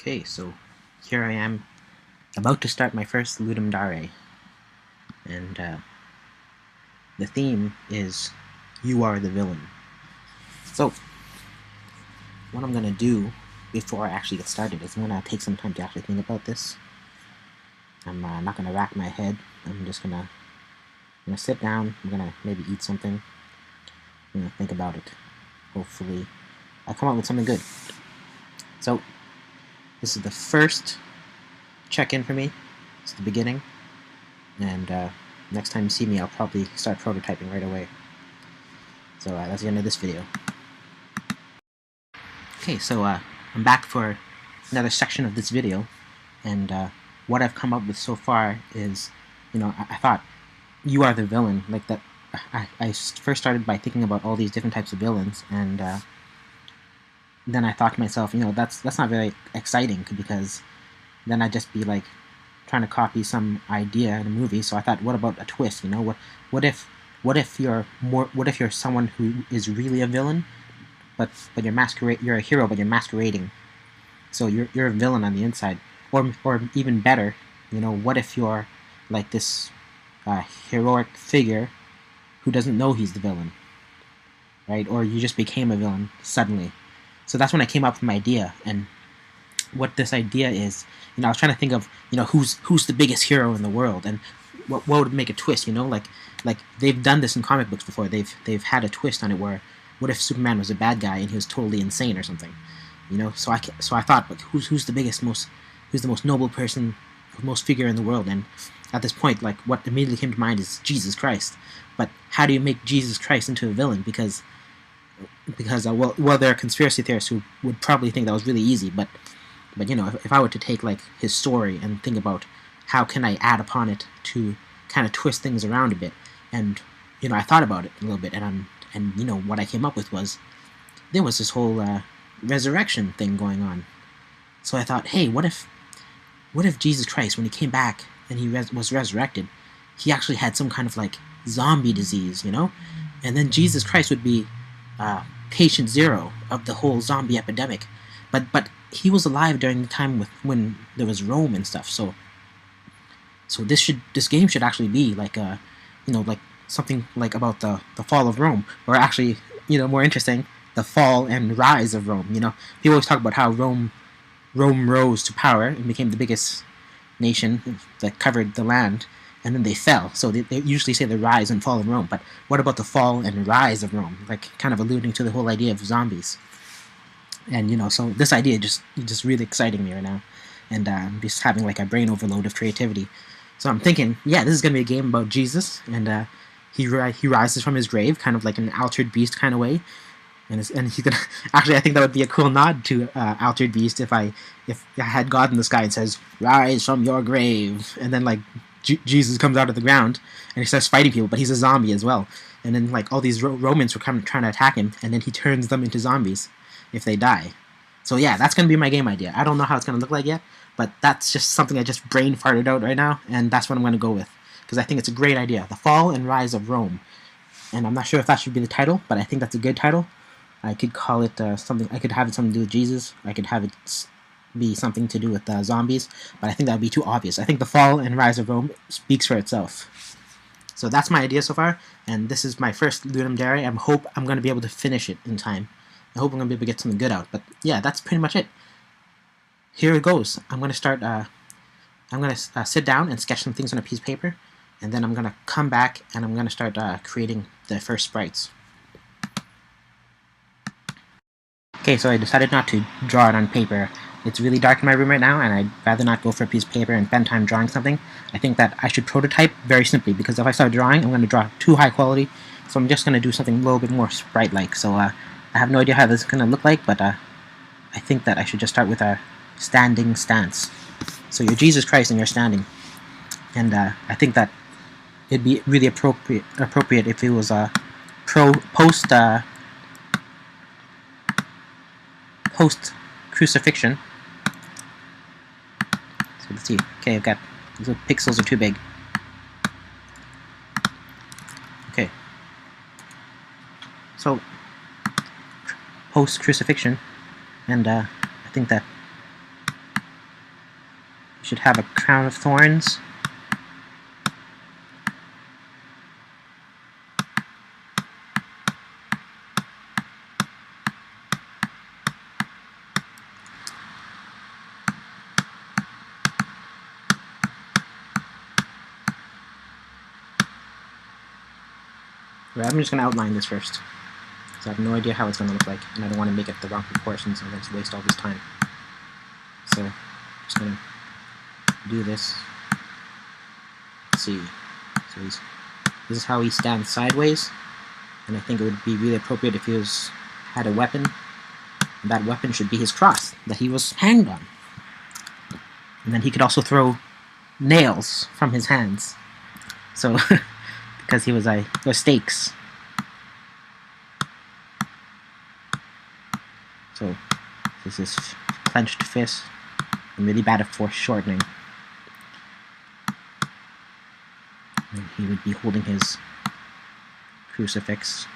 Okay, so here I am about to start my first Ludum Dare, and the theme is You Are the Villain. So, what I'm going to do before I actually get started is I'm going to take some time to actually think about this. I'm not going to rack my head. I'm just going to sit down. I'm going to maybe eat something. I'm going to think about it. Hopefully, I come up with something good. So, this is the first check-in for me. It's the beginning. And next time you see me, I'll probably start prototyping right away. So that's the end of this video. Okay, so I'm back for another section of this video, and what I've come up with so far is, I thought you are the villain. Like that, I first started by thinking about all these different types of villains, and then I thought to myself, that's not very exciting because then I'd just be like trying to copy some idea in a movie. So I thought, what about a twist? What if you're someone who is really a villain, but you're a hero, but you're masquerading. So you're a villain on the inside, or even better, what if you're like this heroic figure who doesn't know he's the villain, right? Or you just became a villain suddenly. So that's when I came up with my idea, and what this idea is, I was trying to think of, who's the biggest hero in the world, and what would make a twist, like they've done this in comic books before. They've had a twist on it where, what if Superman was a bad guy and he was totally insane or something, So I thought, like, who's the most noble person, most figure in the world, and at this point, like, what immediately came to mind is Jesus Christ. But how do you make Jesus Christ into a villain? Because well, there are conspiracy theorists who would probably think that was really easy, but if I were to take like his story and think about how can I add upon it to kind of twist things around a bit, and I thought about it a little bit, and what I came up with was there was this whole resurrection thing going on. So I thought, hey, what if Jesus Christ, when he came back and he was resurrected, he actually had some kind of like zombie disease, and then Jesus Christ would be patient zero of the whole zombie epidemic, but he was alive during the time when there was Rome and stuff. So this game should actually be like like something like about the fall of Rome, or actually, more interesting, the fall and rise of Rome. People always talk about how Rome rose to power and became the biggest nation that covered the land, and then they fell. So they usually say the rise and fall of Rome, but what about the fall and rise of Rome? Like, kind of alluding to the whole idea of zombies. And so this idea just really exciting me right now, and I'm just having like a brain overload of creativity. So I'm thinking, yeah, this is gonna be a game about Jesus, and he rises from his grave, kind of like an altered beast kind of way, and he's gonna actually, I think that would be a cool nod to Altered Beast if I had God in the sky and says, "Rise from your grave," and then like Jesus comes out of the ground and he starts fighting people, but he's a zombie as well, and then like all these Romans were trying to attack him, and then he turns them into zombies if they die. So yeah, that's gonna be my game idea. I don't know how it's gonna look like yet, but that's just something I just brain farted out right now, and that's what I'm gonna go with because I think it's a great idea. The Fall and Rise of Rome, and I'm not sure if that should be the title, but I think that's a good title. I could call it something. I could have it something to do with Jesus. I could have it be something to do with zombies, but I think that would be too obvious. I think The Fall and Rise of Rome speaks for itself. So that's my idea so far, and this is my first Ludum Dare. I hope I'm going to be able to finish it in time. I hope I'm going to be able to get something good out. But yeah, that's pretty much it. Here it goes. I'm going to start. I'm going to sit down and sketch some things on a piece of paper, and then I'm going to come back and I'm going to start creating the first sprites. Okay, so I decided not to draw it on paper. It's really dark in my room right now, and I'd rather not go for a piece of paper and spend time drawing something. I think that I should prototype very simply, because if I start drawing, I'm going to draw too high quality, so I'm just going to do something a little bit more sprite-like. So I have no idea how this is going to look like, but I think that I should just start with a standing stance. So you're Jesus Christ and you're standing, and I think that it'd be really appropriate if it was post crucifixion. So let's see. Okay, I've got the pixels are too big. Okay. So post crucifixion, and I think that should have a crown of thorns. Right, I'm just going to outline this first, because I have no idea how it's going to look like, and I don't want to make it the wrong proportions and just waste all this time. So, I'm just going to do this. Let's see. So this is how he stands sideways, and I think it would be really appropriate if he had a weapon, and that weapon should be his cross that he was hanged on. And then he could also throw nails from his hands. So, because he was or stakes. So, this is clenched fist, and really bad at foreshortening. And he would be holding his crucifix.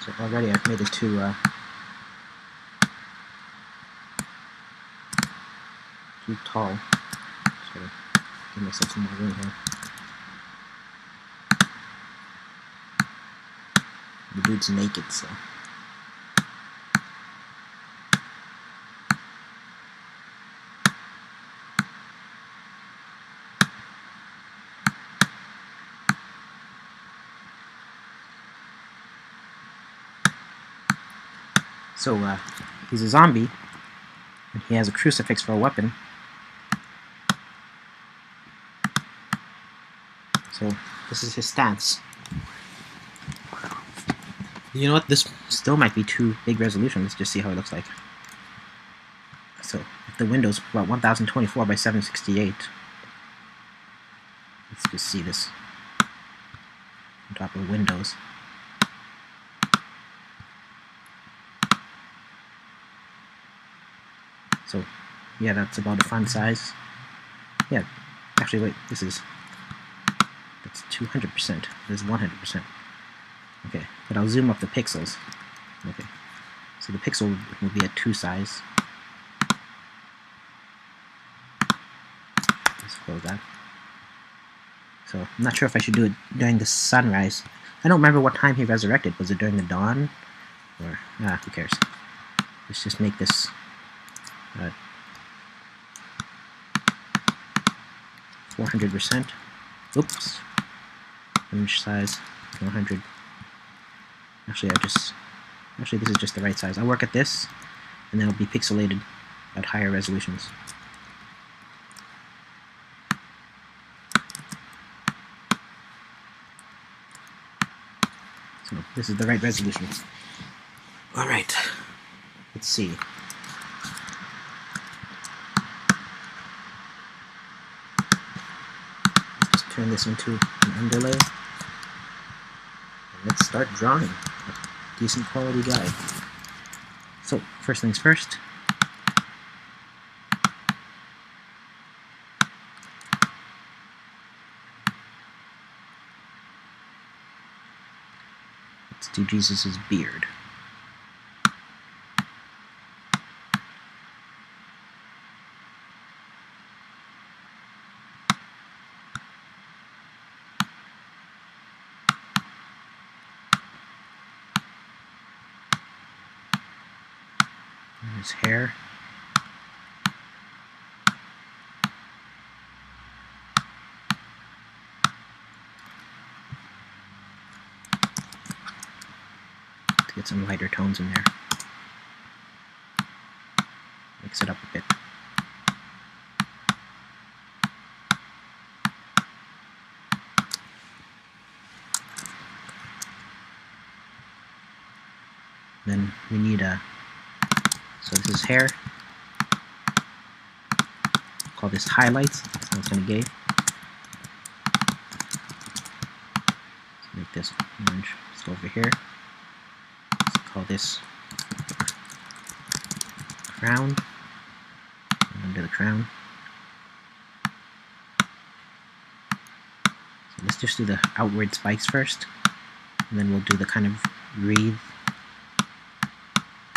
So already I've made it too tall. So give myself some more room here. The dude's naked, so. So, he's a zombie, and he has a crucifix for a weapon. So, this is his stance. You know what? This still might be too big resolution. Let's just see how it looks like. So, if the window's about 1024 by 768. Let's just see this on top of Windows. So, yeah, that's about a fun size. Yeah, actually, wait, that's 200%. This is 100%. Okay, but I'll zoom up the pixels. Okay, so the pixel will be at 2 size. Let's close that. So, I'm not sure if I should do it during the sunrise. I don't remember what time he resurrected. Was it during the dawn? Or, who cares? Let's just make this 400%. Oops. Image size 100. Actually, this is just the right size. I'll work at this, and then it'll be pixelated at higher resolutions. So this is the right resolution. All right. Let's see. Let's just turn this into an underlay. And let's start drawing a decent quality guy. So, first things first. Let's do Jesus' beard. His hair. To get some lighter tones in there. Mix it up a bit. Then we need So this is hair. Call this highlights. Sounds kind of gay. Let's make this orange. Let's go over here. Let's call this crown. Under the crown. So let's just do the outward spikes first, and then we'll do the kind of wreath.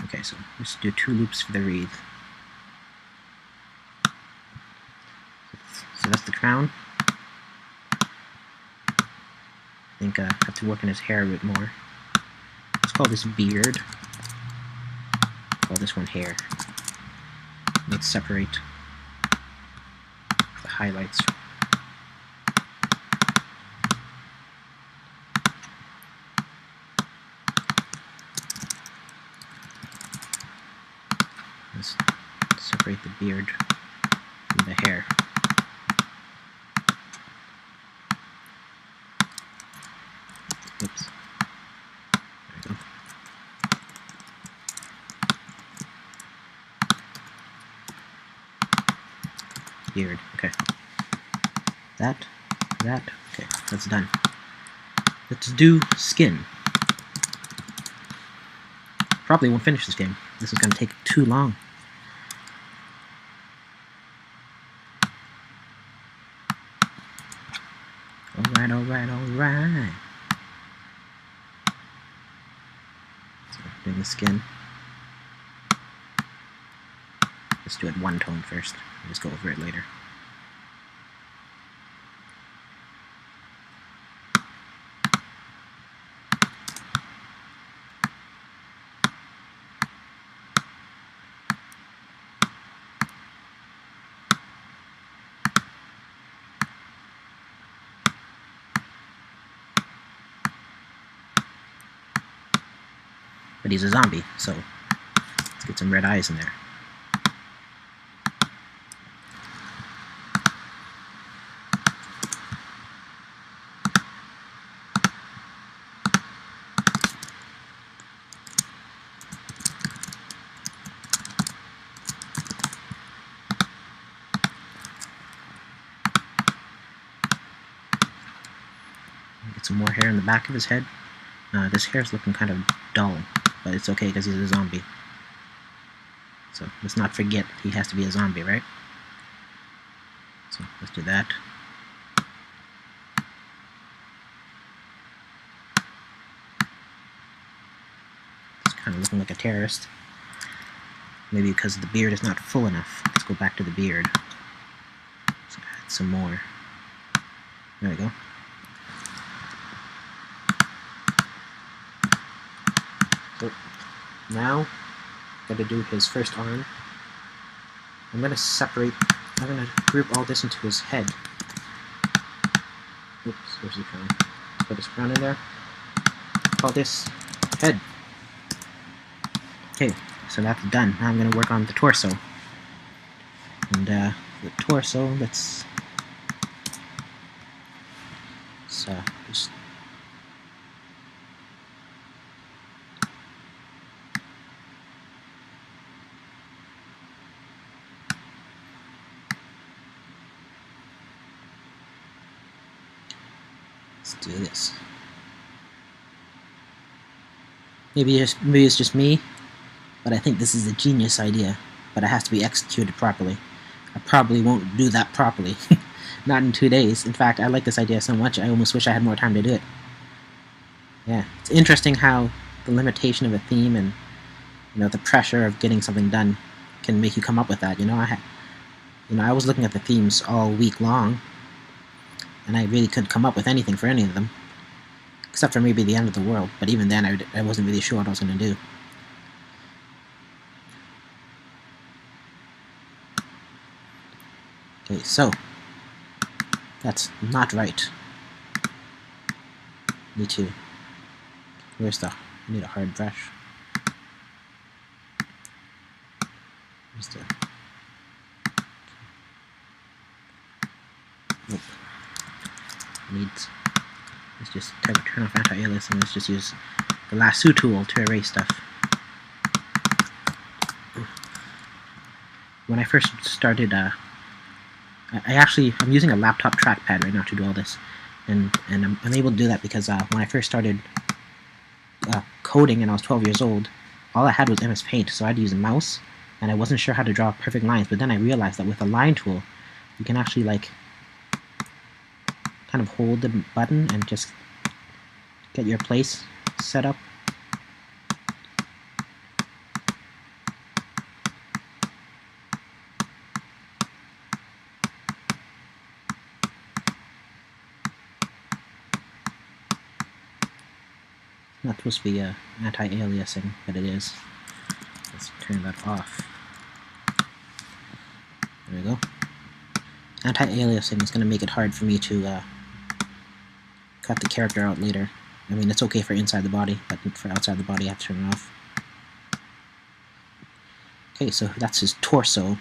Okay, so let's do 2 loops for the wreath. So that's the crown. I think I have to work on his hair a bit more. Let's call this beard. Call this one hair. Let's separate the highlights. Let's separate the beard from the hair. Oops. There we go. Beard. Okay. That. Okay, that's done. Let's do skin. Probably won't finish this game. This is going to take too long. Alright. So, doing the skin. Let's do it one tone first. I'll just go over it later. But he's a zombie, so let's get some red eyes in there. Get some more hair in the back of his head. This hair's looking kind of dull, but it's okay because he's a zombie. So let's not forget he has to be a zombie, right? So let's do that. It's kind of looking like a terrorist. Maybe because the beard is not full enough. Let's go back to the beard. Let's add some more. There we go. So now, I'm going to do his first arm. I'm going to group all this into his head. Oops, where's the crown? Let's put his crown in there. Call this head. Okay, so that's done. Now I'm going to work on the torso. And the torso, let's just do this. Maybe it's just me, but I think this is a genius idea, but it has to be executed properly. I probably won't do that properly. Not in 2 days. In fact, I like this idea so much, I almost wish I had more time to do it. Yeah, it's interesting how the limitation of a theme and the pressure of getting something done can make you come up with that. I was looking at the themes all week long, and I really couldn't come up with anything for any of them, except for maybe the end of the world. But even then, I wasn't really sure what I was going to do. Okay, so that's not right. Me too. I need a hard brush. Where's the... Nope. Let's just turn off anti-aliasing and let's just use the lasso tool to erase stuff. when I first started, I'm using a laptop trackpad right now to do all this, and I'm able to do that because when I first started coding and I was 12 years old, all I had was MS Paint, so I had to use a mouse, and I wasn't sure how to draw perfect lines. But then I realized that with a line tool, you can actually like kind of hold the button and just get your place set up. Not supposed to be anti-aliasing, but it is. Let's turn that off. There we go. Anti-aliasing is going to make it hard for me to cut the character out later. I mean, it's okay for inside the body, but for outside the body I have to turn it off. Okay, so that's his torso.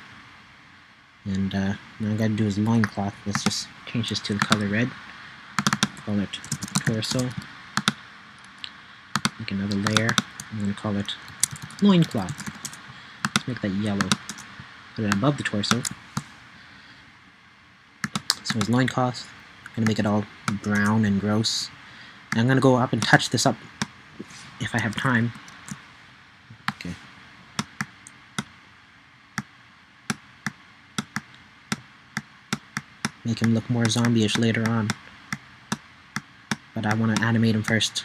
And now I'm going to do his loincloth. Let's just change this to the color red. Call it torso. Make another layer. I'm going to call it loincloth. Let's make that yellow. Put it above the torso. So his loincloth, I'm going to make it all brown and gross. And I'm going to go up and touch this up if I have time. Okay. Make him look more zombie-ish later on. But I want to animate him first.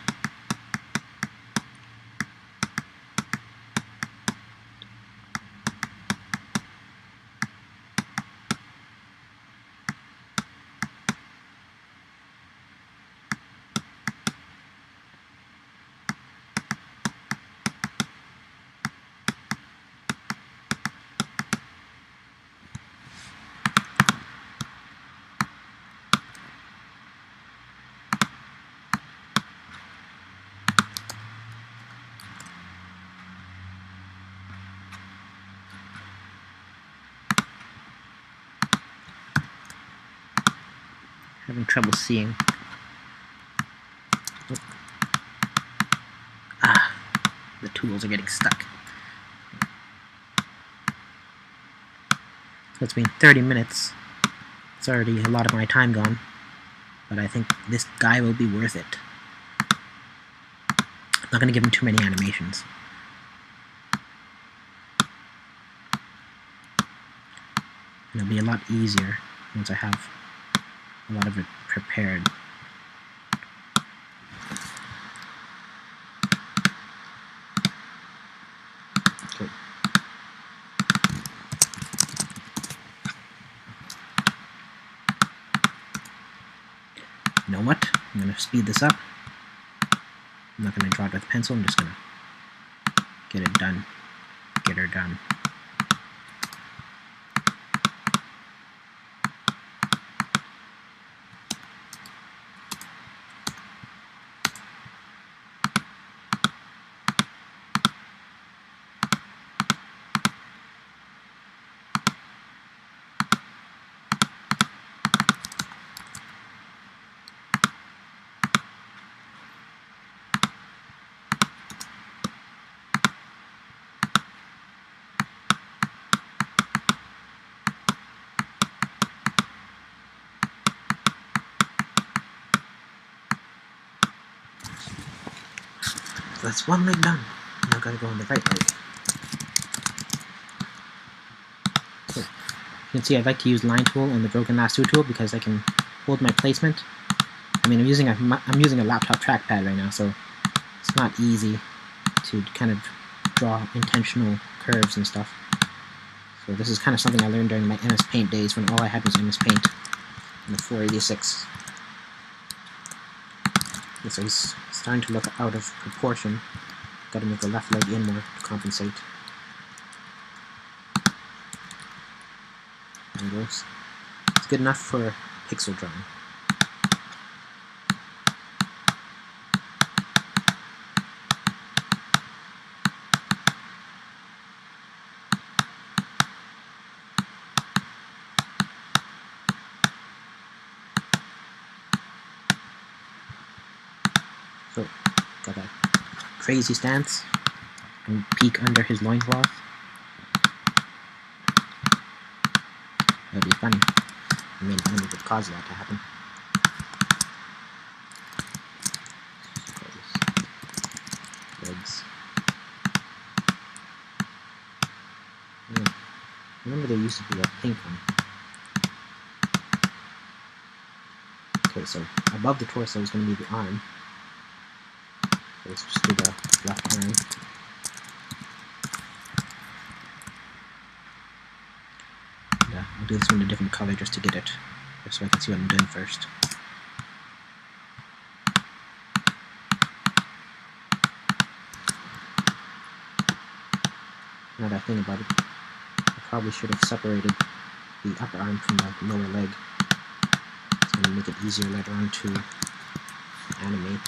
Having trouble seeing. Oh. Ah, the tools are getting stuck. So it's been 30 minutes. It's already a lot of my time gone, but I think this guy will be worth it. I'm not going to give him too many animations. And it'll be a lot easier once I have a lot of it prepared. Okay. You know what? I'm going to speed this up. I'm not going to draw it with a pencil, I'm just going to get it done. Get her done. So that's one leg done. Now I've got to go on the right leg. So you can see I like to use line tool and the broken lasso tool because I can hold my placement. I mean, I'm using a laptop trackpad right now, so it's not easy to kind of draw intentional curves and stuff. So this is kind of something I learned during my MS Paint days when all I had was MS Paint and the 486. Okay, so he's starting to look out of proportion. Got to move the left leg in more to compensate. There he goes. It's good enough for pixel drawing. So, got that crazy stance and peek under his loincloth. That'd be funny. I mean, I would cause that to happen. Legs. Yeah. Remember there used to be a pink one. Okay, so above the torso is going to be the arm. So let's just do the left arm. And, I'll do this one in a different color just to get it, just so I can see what I'm doing first. Another thing about it, I probably should have separated the upper arm from the lower leg. It's going to make it easier later on to animate.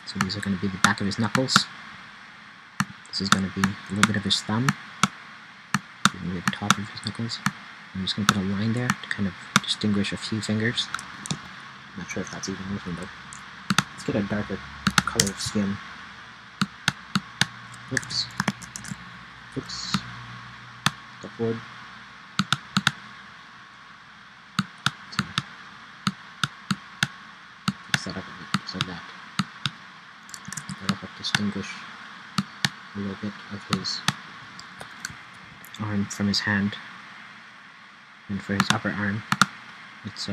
So these are going to be the back of his knuckles. This is going to be a little bit of his thumb. Maybe the top of his knuckles. I'm just going to put a line there to kind of distinguish a few fingers. I'm not sure if that's even working, but let's get a darker color of skin. Oops. Oops. Step forward. So, fix that up a bit, just like that. That'll help distinguish a little bit of his arm from his hand. And for his upper arm, it's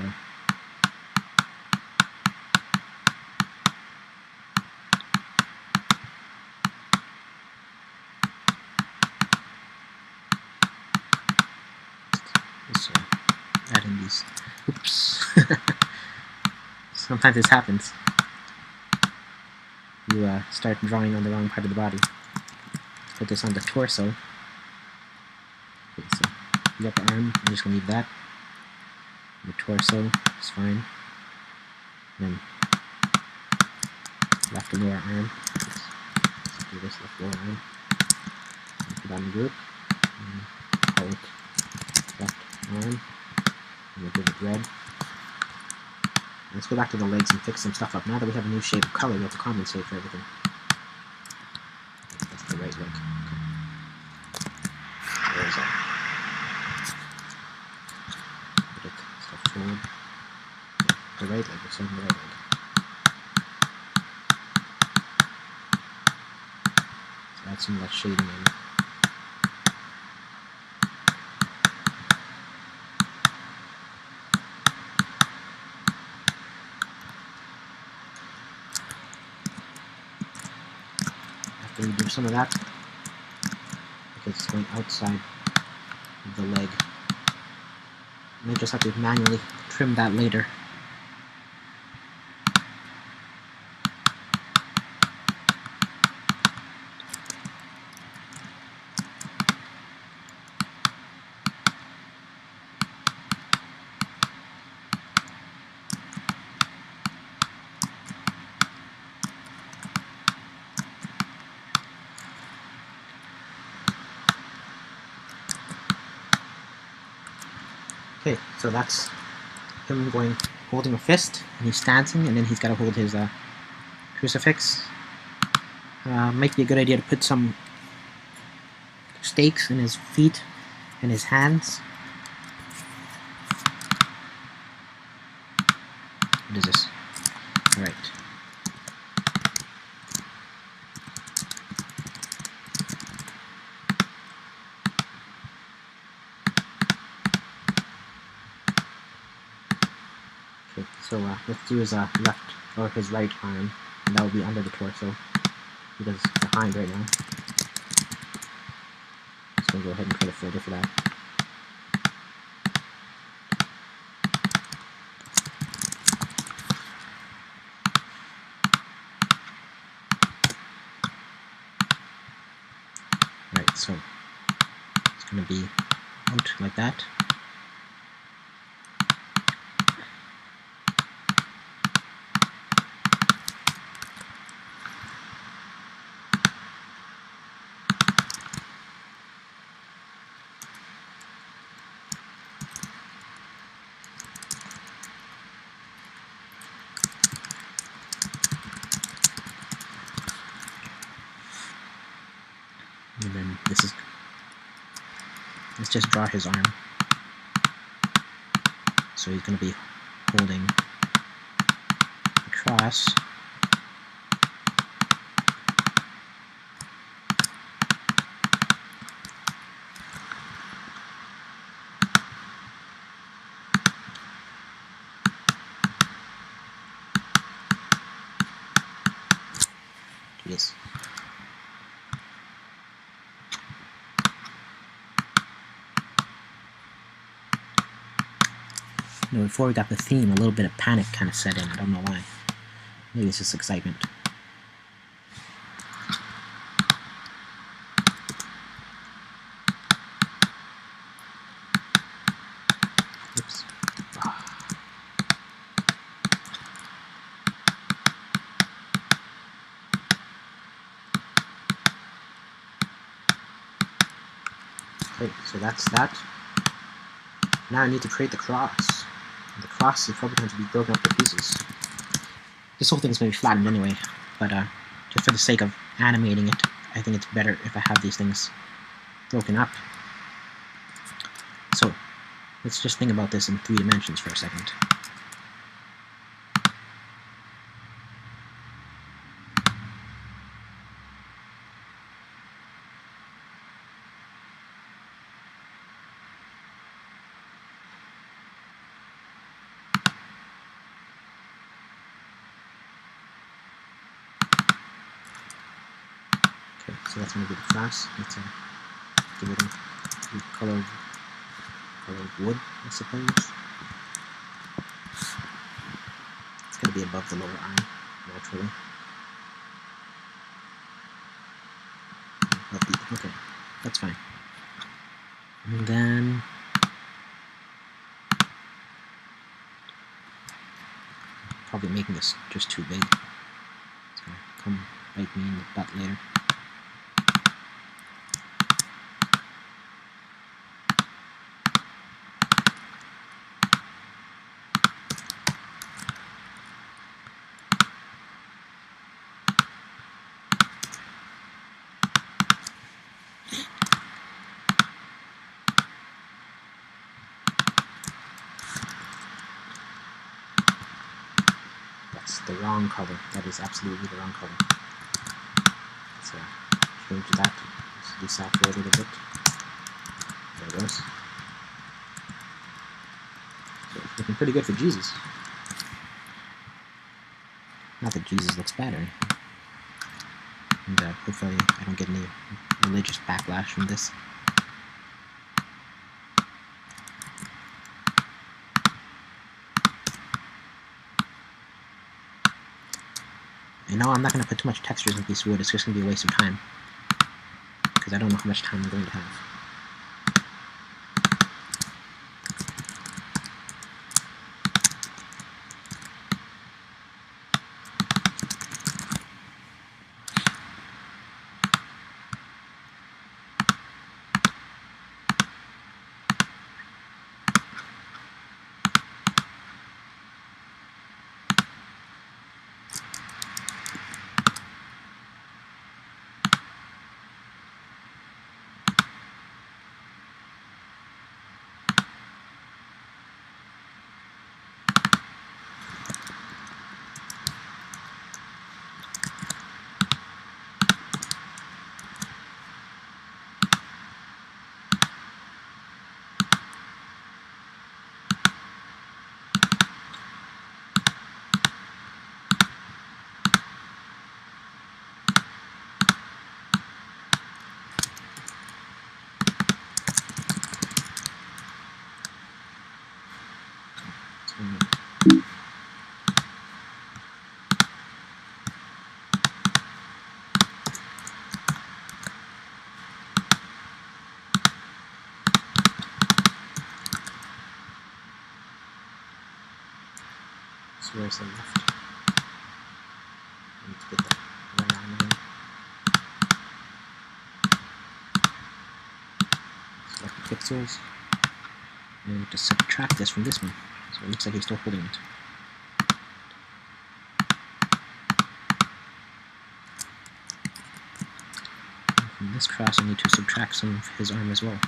adding these. Oops. Sometimes this happens. You start drawing on the wrong part of the body. Let's put this on the torso. Okay, so the upper arm, I'm just going to leave that. The torso is fine. Then left lower arm. Let's do this left lower arm. Put that in the group. And call it left arm. And we'll give it red. Let's go back to the legs and fix some stuff up. Now that we have a new shade of color, we have to compensate for everything. That's the right leg. Okay. Where is that? Put it step forward. The right leg, we're saying the right leg. So add some of that shading in. After we do some of that, because it's going outside of the leg, you may just have to manually trim that later. Okay, so that's him holding a fist, and he's dancing, and then he's got to hold his crucifix. Might be a good idea to put some stakes in his feet and his hands. What is this? Alright. Okay, so let's do his left or his right arm, and that will be under the torso. because it's behind right now. So go ahead and create a folder for that. Right, so it's going to be out like that. And then let's just draw his arm. So he's going to be holding the cross. Yes. You know, before we got the theme, a little bit of panic kind of set in. I don't know why. Maybe it's just excitement. Oops. Okay, so that's that. Now I need to create the cross. The cross is probably going to be broken up to pieces. This whole thing is going to be flattened anyway, but just for the sake of animating it, I think it's better if I have these things broken up. So let's just think about this in 3 dimensions for a second. Okay, so that's going to be the cross. Let's give it a color of wood, I suppose. It's going to be above the lower arm, naturally. Okay, that's fine. And then probably making this just too big. It's going to come bite me in the butt later. That's the wrong color. That is absolutely the wrong color. Let's change that. Let's desaturate it a bit. There it goes. So it's looking pretty good for Jesus. Not that Jesus looks bad or anything. And hopefully I don't get any religious backlash from this. I know I'm not going to put too much textures in a piece of wood. It's just going to be a waste of time. Because I don't know how much time I'm going to have. So where's the left? I need to get the right arm again. Select the pixels. And I need to subtract this from this one. So it looks like he's still holding it. And from this cross, I need to subtract some of his arm as well.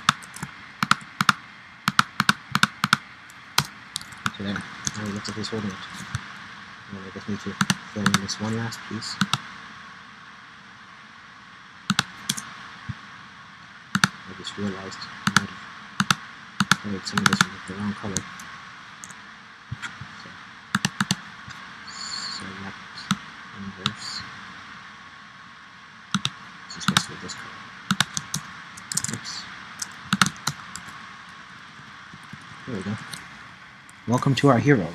So there. Now he looks like he's holding it. And I just need to fill in this one last piece. I just realized I might have colored some of this with the wrong color. So, select inverse. This is supposed to be this color. Oops. There we go. Welcome to our hero.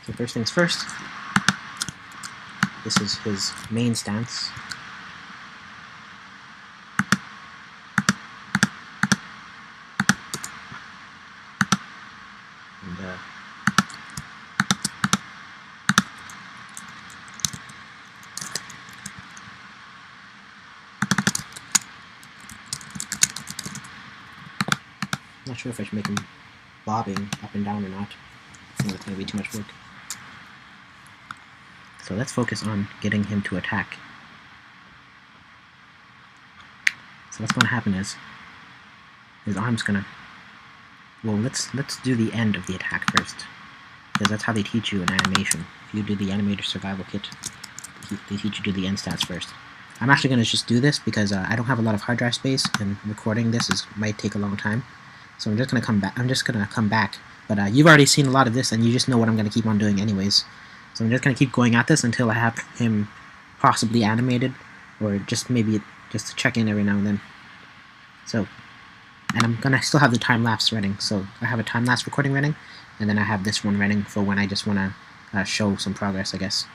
So first things first, this is his main stance. And I'm not sure if I should make him bobbing up and down or not. I think it's going to be too much work. So let's focus on getting him to attack. So what's going to happen is his arm's going to... Well, let's do the end of the attack first, because that's how they teach you in animation. If you do the animator survival kit, they teach you to do the end stats first. I'm actually going to just do this because I don't have a lot of hard drive space, and recording this might take a long time. So I'm just going to come back. But you've already seen a lot of this, and you just know what I'm going to keep on doing anyways. So I'm just going to keep going at this until I have him possibly animated, or just maybe just to check in every now and then. So, and I'm going to still have the time-lapse running. So I have a time-lapse recording running, and then I have this one running for when I just want to show some progress, I guess.